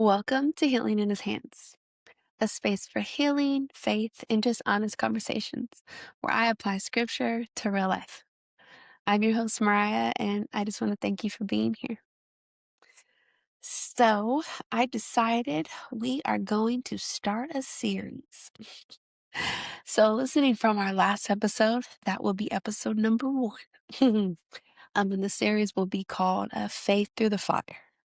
Welcome to Healing in His Hands, a space for healing, faith, and just honest conversations where I apply scripture to real life. I'm your host, Mariah, and I just want to thank you for being here. So, I decided we are going to start a series. So, listening from our last episode, that will be episode number one. And the series will be called Faith Through the Fire.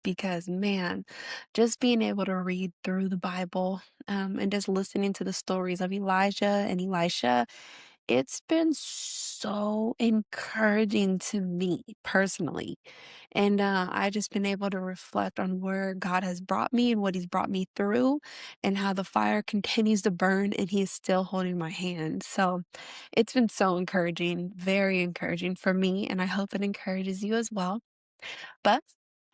Because, man, just being able to read through the Bible and just listening to the stories of Elijah and Elisha, it's been so encouraging to me personally. And I just been able to reflect on where God has brought me and what He's brought me through, and how the fire continues to burn and He is still holding my hand. So it's been so encouraging, very encouraging for me, and I hope it encourages you as well. But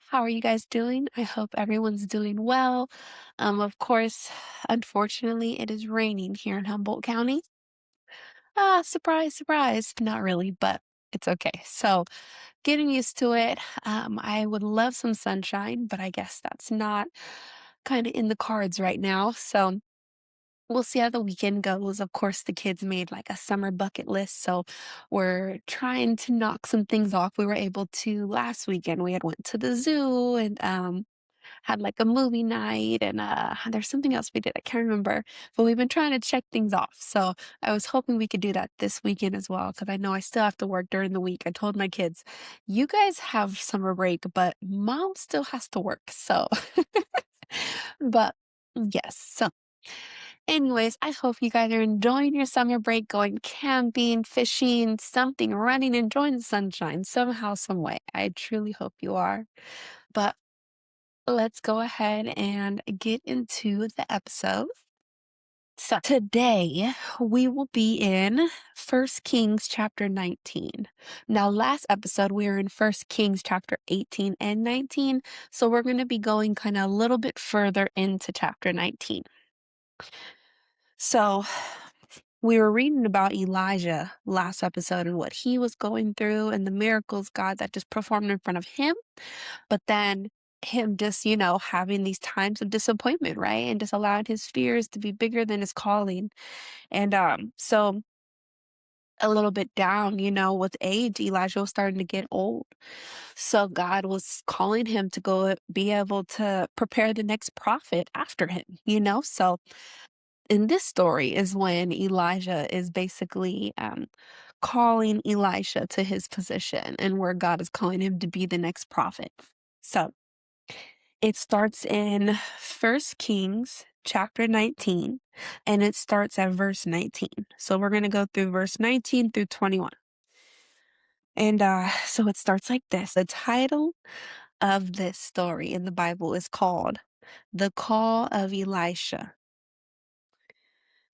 how are you guys doing? I hope everyone's doing well. Of course, unfortunately, it is raining here in Humboldt County. Ah, surprise, surprise. Not really, but it's okay. So, getting used to it. I would love some sunshine, but I guess that's not kind of in the cards right now. So, we'll see how the weekend goes. Of course, the kids made like a summer bucket list, so we're trying to knock some things off. We were able to last weekend. We had went to the zoo and had like a movie night, and there's something else we did. I can't remember, but we've been trying to check things off. So I was hoping we could do that this weekend as well, because I know I still have to work during the week. I told my kids, "You guys have summer break, but mom still has to work." So, but yes, so. Anyways, I hope you guys are enjoying your summer break, going camping, fishing, something, running, enjoying the sunshine somehow, some way. I truly hope you are. But let's go ahead and get into the episode. So today we will be in First Kings chapter 19. Now, last episode we were in First Kings chapter 18 and 19, so we're going to be going kind of a little bit further into chapter 19. So we were reading about Elijah last episode and what he was going through and the miracles God that just performed in front of him. But then him just, having these times of disappointment, right? And just allowing his fears to be bigger than his calling. And so a little bit down, with age, Elijah was starting to get old. So God was calling him to go be able to prepare the next prophet after him. So in this story is when Elijah is basically calling Elisha to his position, and where God is calling him to be the next prophet. So it starts in First Kings chapter 19, and it starts at verse 19. So we're going to go through verse 19 through 21. And so it starts like this. The title of this story in the Bible is called The Call of Elisha.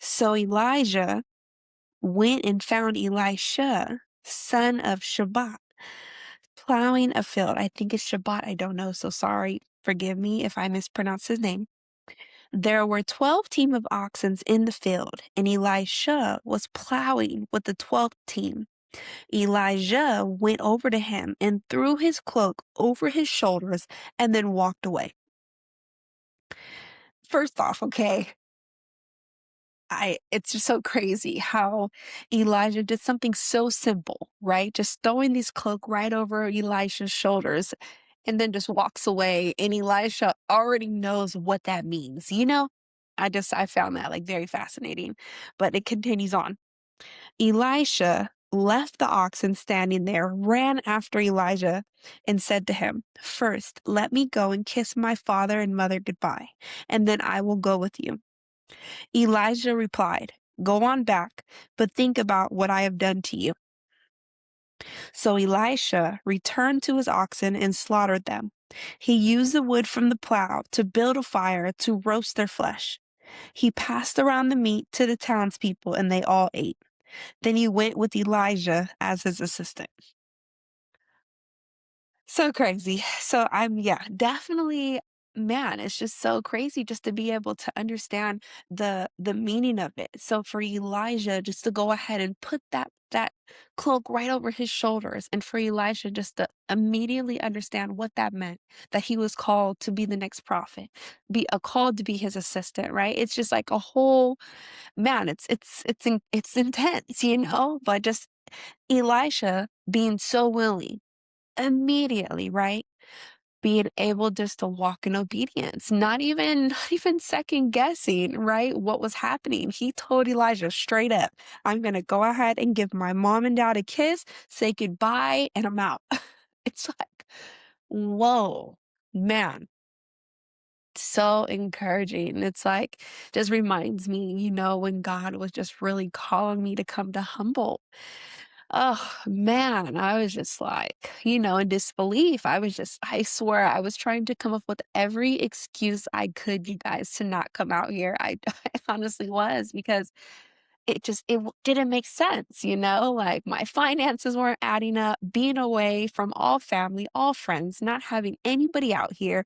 So Elijah went and found Elisha, son of Shabbat, plowing a field. I think it's Shabbat. I don't know. So sorry. Forgive me if I mispronounce his name. There were 12 team of oxen in the field, and Elisha was plowing with the 12th team. Elijah went over to him and threw his cloak over his shoulders and then walked away. First off, okay, it's just so crazy how Elijah did something so simple, right? Just throwing this cloak right over Elisha's shoulders and then just walks away. And Elisha already knows what that means. I found that like very fascinating, but it continues on. Elisha left the oxen standing there, ran after Elijah, and said to him, "First, let me go and kiss my father and mother goodbye, and then I will go with you." Elijah replied, "Go on back, but think about what I have done to you." So Elisha returned to his oxen and slaughtered them. He used the wood from the plow to build a fire to roast their flesh. He passed around the meat to the townspeople, and they all ate. Then he went with Elijah as his assistant. So crazy. So definitely man, it's just so crazy just to be able to understand the meaning of it. So for Elijah just to go ahead and put that cloak right over his shoulders, and for Elisha just to immediately understand what that meant, that he was called to be the next prophet, be called to be his assistant, right? It's just like a whole man, it's intense, but just Elisha being so willing immediately, right? Being able just to walk in obedience, not even second guessing, right, what was happening. He told Elijah straight up, "I'm gonna go ahead and give my mom and dad a kiss, say goodbye, and I'm out." It's like, whoa, man, so encouraging. It's like, just reminds me, when God was just really calling me to come to humble. Oh, man, I was just like, in disbelief. I swear, I was trying to come up with every excuse I could, you guys, to not come out here. I honestly was, because it didn't make sense, like my finances weren't adding up, being away from all family, all friends, not having anybody out here,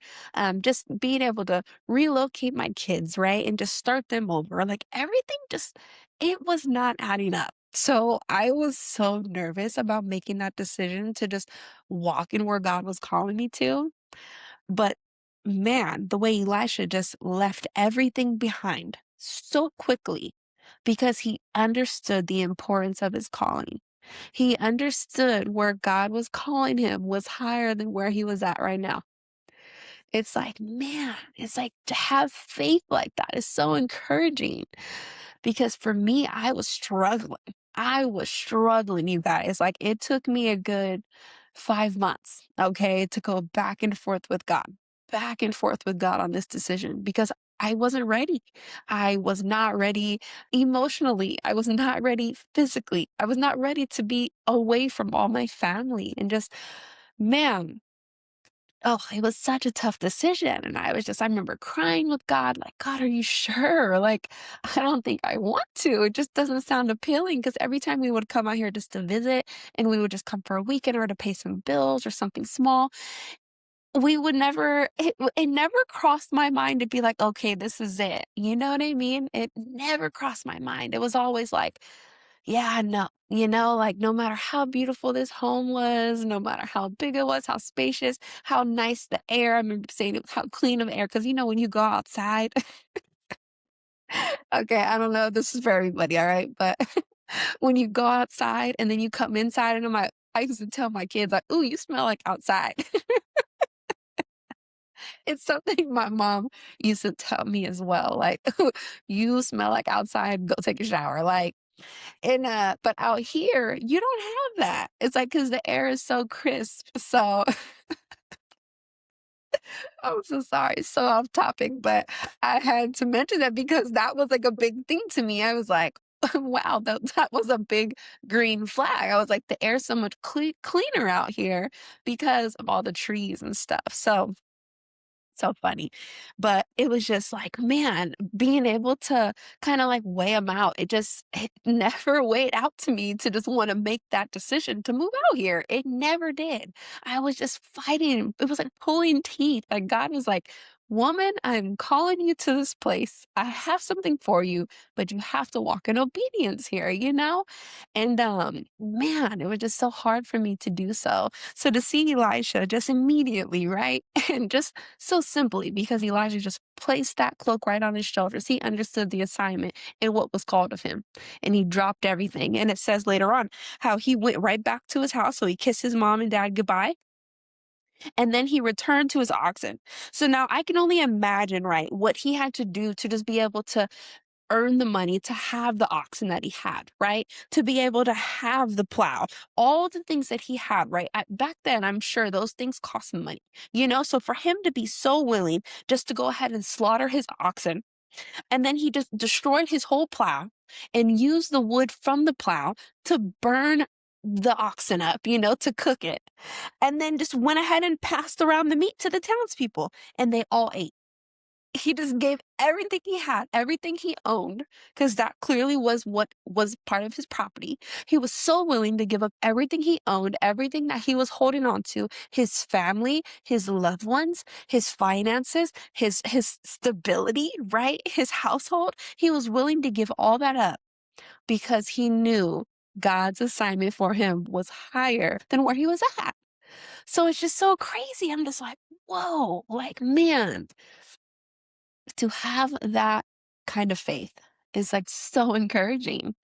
just being able to relocate my kids, right? And just start them over. Like everything just, it was not adding up. So I was so nervous about making that decision to just walk in where God was calling me to. But man, the way Elisha just left everything behind so quickly, because he understood the importance of his calling. He understood where God was calling him was higher than where he was at right now. It's like, man, it's like to have faith like that is so encouraging, because for me, I was struggling. I was struggling, you guys. Like it took me a good 5 months, okay, to go back and forth with God on this decision, because I wasn't ready. I was not ready emotionally. I was not ready physically. I was not ready to be away from all my family and just, man, oh, it was such a tough decision, and I remember crying with God, like, "God, are you sure? Like, I don't think I want to. It just doesn't sound appealing." Because every time we would come out here just to visit, and we would just come for a weekend or to pay some bills or something small, we would never it never crossed my mind to be like, "Okay, this is it." You know what I mean? It never crossed my mind. It was always like, "Yeah, no." Like, no matter how beautiful this home was, no matter how big it was, how spacious, how nice the air, I remember saying it, how clean of air, because when you go outside, okay, I don't know if this is for everybody, all right? But when you go outside and then you come inside, and I used to tell my kids, like, "Ooh, you smell like outside." It's something my mom used to tell me as well, like, "You smell like outside, go take a shower." Like, but out here, you don't have that. It's like, because the air is so crisp. So I'm so sorry, so off topic, but I had to mention that because that was like a big thing to me. I was like, wow, that was a big green flag. I was like, the air's so much cleaner out here because of all the trees and stuff. So funny. But it was just like, man, being able to kinda like weigh them out, it never weighed out to me to just wanna make that decision to move out here. It never did. I was just fighting. It was like pulling teeth. Like God was like, "Woman, I'm calling you to this place. I have something for you, but you have to walk in obedience here," you know? And man, it was just so hard for me to do so. So to see Elisha just immediately, right? And just so simply, because Elijah just placed that cloak right on his shoulders. He understood the assignment and what was called of him. And he dropped everything. And it says later on how he went right back to his house. So he kissed his mom and dad goodbye. And then he returned to his oxen. So now I can only imagine, right, what he had to do to just be able to earn the money to have the oxen that he had, right? To be able to have the plow, all the things that he had, right? Back then, I'm sure those things cost money, So for him to be so willing just to go ahead and slaughter his oxen, and then he just destroyed his whole plow and used the wood from the plow to burn the oxen up, to cook it. And then just went ahead and passed around the meat to the townspeople, and they all ate. he just gave everything he had, everything he owned, because that clearly was what was part of his property. He was so willing to give up everything he owned, everything that he was holding on to, his family, his loved ones, his finances, his stability, right? His household. He was willing to give all that up because he knew God's assignment for him was higher than where he was at. So it's just so crazy. I'm just like, whoa, like, man, to have that kind of faith is like so encouraging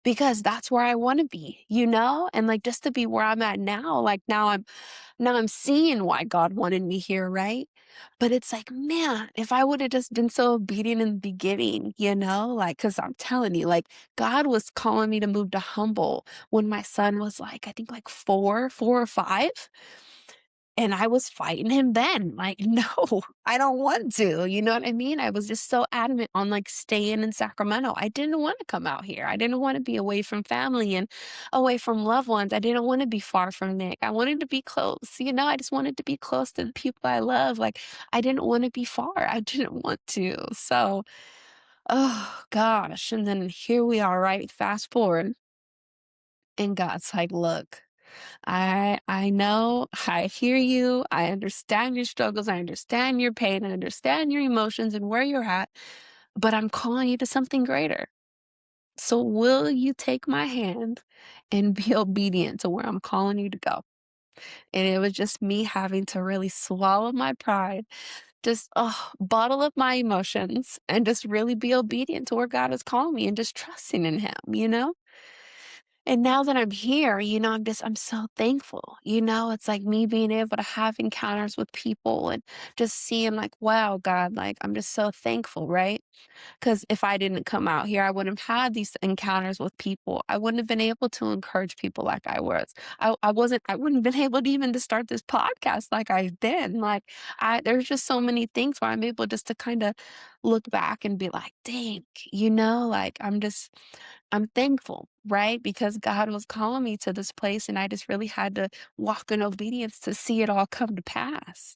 because that's where I want to be, you know? And like just to be where I'm at now, like now I'm seeing why God wanted me here, right? But it's like, man, if I would have just been so obedient in the beginning, you know, like, cause I'm telling you, like, God was calling me to move to Humble when my son was like, I think like 4 or 5. And I was fighting him then, like, "No, I don't want to," you know what I mean? I was just so adamant on, like, staying in Sacramento. I didn't wanna come out here. I didn't wanna be away from family and away from loved ones. I didn't wanna be far from Nick. I wanted to be close, you know? I just wanted to be close to the people I love, like, I didn't wanna be far. I didn't want to. So, oh gosh, and then here we are, right? Fast forward, and God's like, "Look, I know, I hear you, I understand your struggles, I understand your pain, I understand your emotions and where you're at, but I'm calling you to something greater. So will you take my hand and be obedient to where I'm calling you to go?" And it was just me having to really swallow my pride, just bottle up my emotions and just really be obedient to where God is calling me and just trusting in him, you know? And now that I'm here, you know, I'm so thankful. You know, it's like me being able to have encounters with people and just seeing like, wow, God, like I'm just so thankful, right? Because if I didn't come out here, I wouldn't have had these encounters with people. I wouldn't have been able to encourage people like I was. I wouldn't have been able to even to start this podcast like I've been. Like there's just so many things where I'm able just to kind of look back and be like, dang, you know, like I'm thankful, right? Because God was calling me to this place and I just really had to walk in obedience to see it all come to pass.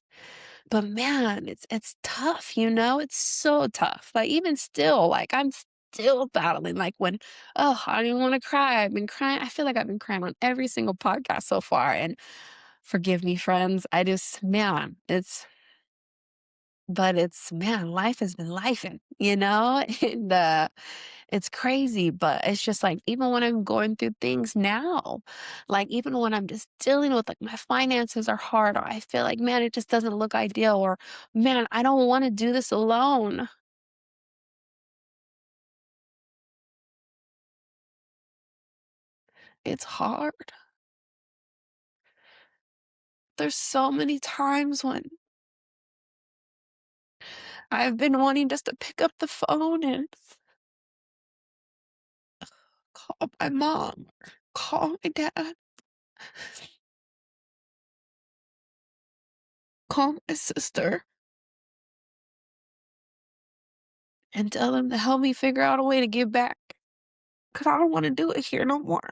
But man, it's tough, you know? It's so tough. Like even still, like I'm still battling. Like when, oh, I don't even want to cry. I've been crying. I feel like I've been crying on every single podcast so far. And forgive me, friends. I just, man, it's man, life has been lifing, you know? And it's crazy, but it's just like even when I'm going through things now, like even when I'm just dealing with like my finances are hard, or I feel like, man, it just doesn't look ideal, or man, I don't want to do this alone. It's hard. There's so many times when I've been wanting just to pick up the phone and call my mom, call my dad, call my sister, and tell them to help me figure out a way to get back. Cause I don't want to do it here no more.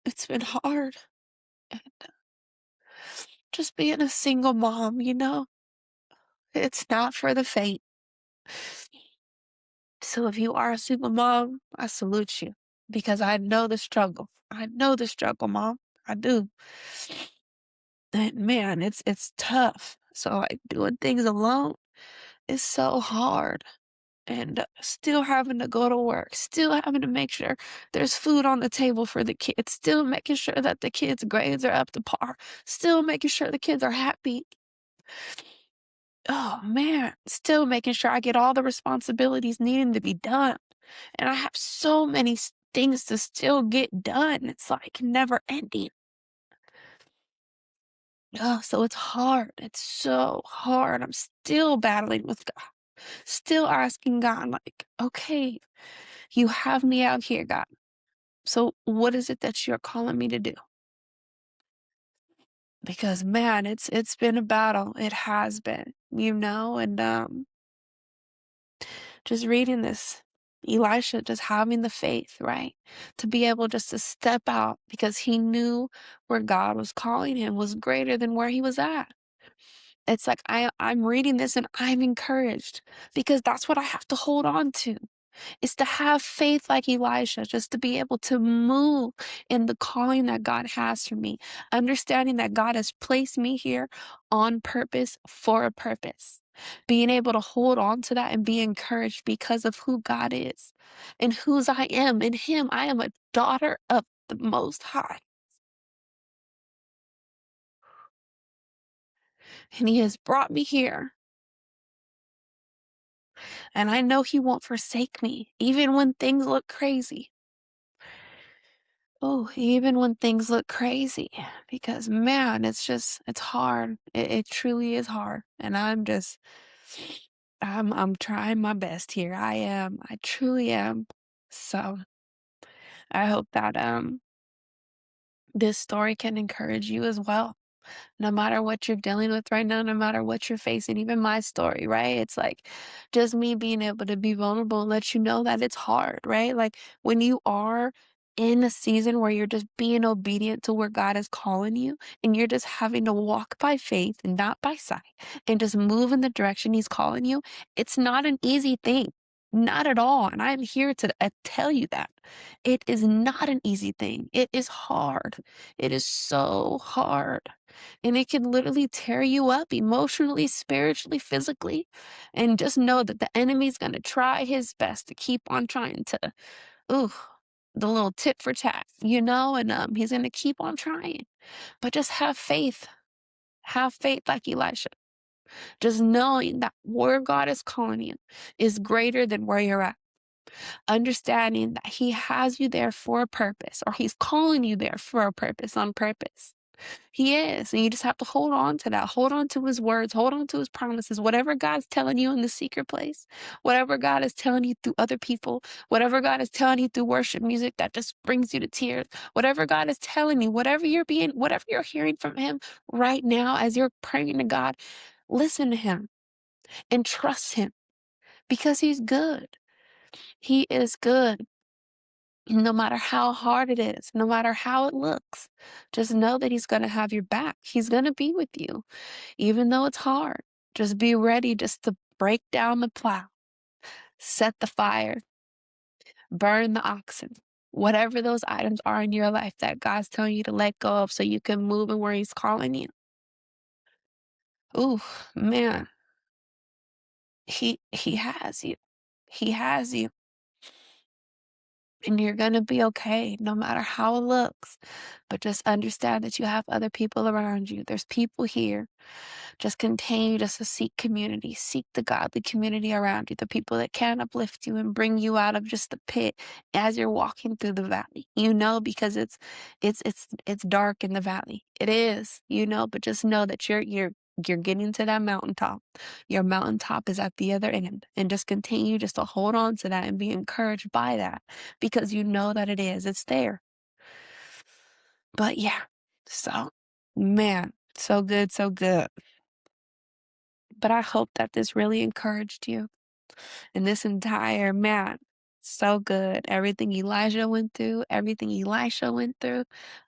It's been hard. And just being a single mom, you know, it's not for the faint. So if you are a single mom, I salute you because I know the struggle. I know the struggle, mom. I do. And man, it's tough. So like doing things alone is so hard. And still having to go to work, still having to make sure there's food on the table for the kids, still making sure that the kids' grades are up to par, still making sure the kids are happy. Oh man, still making sure I get all the responsibilities needing to be done. And I have so many things to still get done. It's like never ending. Oh, so it's hard. It's so hard. I'm still battling with God, still asking God, like, okay, you have me out here, God. So what is it that you're calling me to do? Because man, it's been a battle. It has been, you know, and just reading this. Elisha just having the faith, right? To be able just to step out because he knew where God was calling him was greater than where he was at. It's like I'm reading this and I'm encouraged because that's what I have to hold on to, is to have faith like Elisha, just to be able to move in the calling that God has for me, understanding that God has placed me here on purpose for a purpose. Being able to hold on to that and be encouraged because of who God is and whose I am. In Him, I am a daughter of the Most High. And He has brought me here. And I know He won't forsake me, even when things look crazy. Oh, even when things look crazy, because man, it's hard. It truly is hard. And I'm trying my best here. I am. I truly am. So I hope that this story can encourage you as well. No matter what you're dealing with right now, no matter what you're facing, even my story, right? It's like just me being able to be vulnerable and let you know that it's hard, right? Like when you are in a season where you're just being obedient to where God is calling you and you're just having to walk by faith and not by sight and just move in the direction He's calling you, it's not an easy thing. Not at all. And I'm here to tell you that it is not an easy thing. It is hard. It is so hard. And it can literally tear you up emotionally, spiritually, physically. And just know that the enemy's going to try his best to keep on trying to, ooh, the little tit for tat, and he's going to keep on trying. But just have faith. Have faith like Elisha. Just knowing that where God is calling you is greater than where you're at. Understanding that He has you there for a purpose, or He's calling you there for a purpose, on purpose. He is. And you just have to hold on to that. Hold on to His words. Hold on to His promises. Whatever God's telling you in the secret place, whatever God is telling you through other people, whatever God is telling you through worship music that just brings you to tears, whatever God is telling you, whatever you're hearing from Him right now as you're praying to God, listen to Him and trust Him because He's good. He is good. No matter how hard it is, no matter how it looks, just know that He's going to have your back. He's going to be with you, even though it's hard. Just be ready just to break down the plow, set the fire, burn the oxen, whatever those items are in your life that God's telling you to let go of so you can move in where He's calling you. Ooh, man, He has you. He has you. And you're going to be okay no matter how it looks. But just understand that you have other people around you. There's people here. Just continue just to seek community, seek the godly community around you, the people that can uplift you and bring you out of just the pit as you're walking through the valley. Because it's dark in the valley. It is, but just know that you're getting to that mountaintop. Your mountaintop is at the other end. And just continue just to hold on to that and be encouraged by that because you know that it is. It's there. But yeah, so man, so good, so good. But I hope that this really encouraged you. And this entire man, so good. Everything Elijah went through, everything Elisha went through,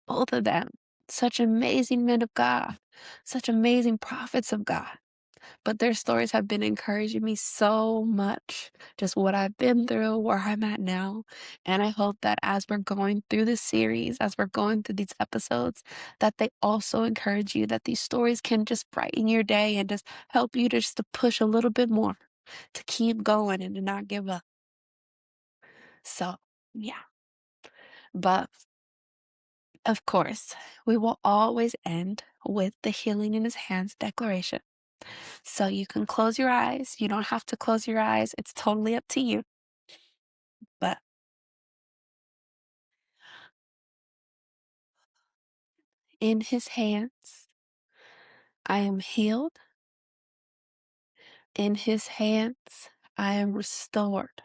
both of them. Such amazing men of God, such amazing prophets of God. But their stories have been encouraging me so much, just what I've been through, where I'm at now. And I hope that as we're going through this series, as we're going through these episodes, that they also encourage you, that these stories can just brighten your day and just help you just to push a little bit more, to keep going and to not give up. So, yeah. But of course, we will always end with the healing in His hands declaration. So you can close your eyes. You don't have to close your eyes. It's totally up to you. But in His hands, I am healed. In His hands, I am restored.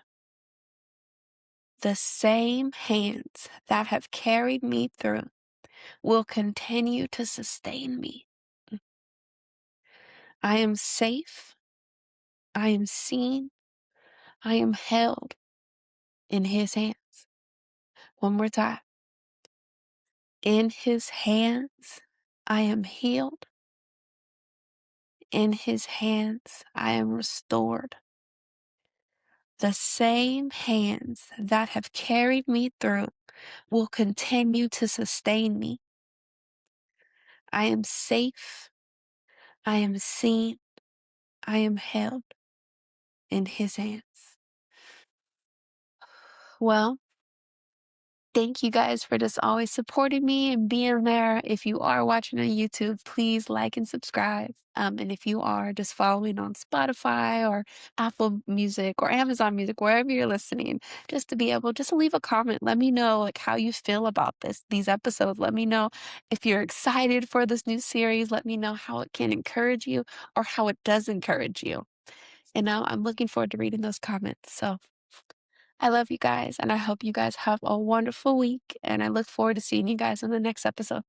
The same hands that have carried me through will continue to sustain me. I am safe. I am seen. I am held. in his hands. One more time. In his hands, I am healed. In his hands, I am restored. The same hands that have carried me through will continue to sustain me. I am safe. I am seen. I am held in his hands. Well, thank you guys for just always supporting me and being there. If you are watching on YouTube, please like and subscribe. And if you are just following on Spotify or Apple Music or Amazon Music, wherever you're listening, just to be able just to leave a comment. Let me know like how you feel about these episodes. Let me know if you're excited for this new series. Let me know how it can encourage you or how it does encourage you. And now I'm looking forward to reading those comments. So I love you guys, and I hope you guys have a wonderful week, and I look forward to seeing you guys in the next episode.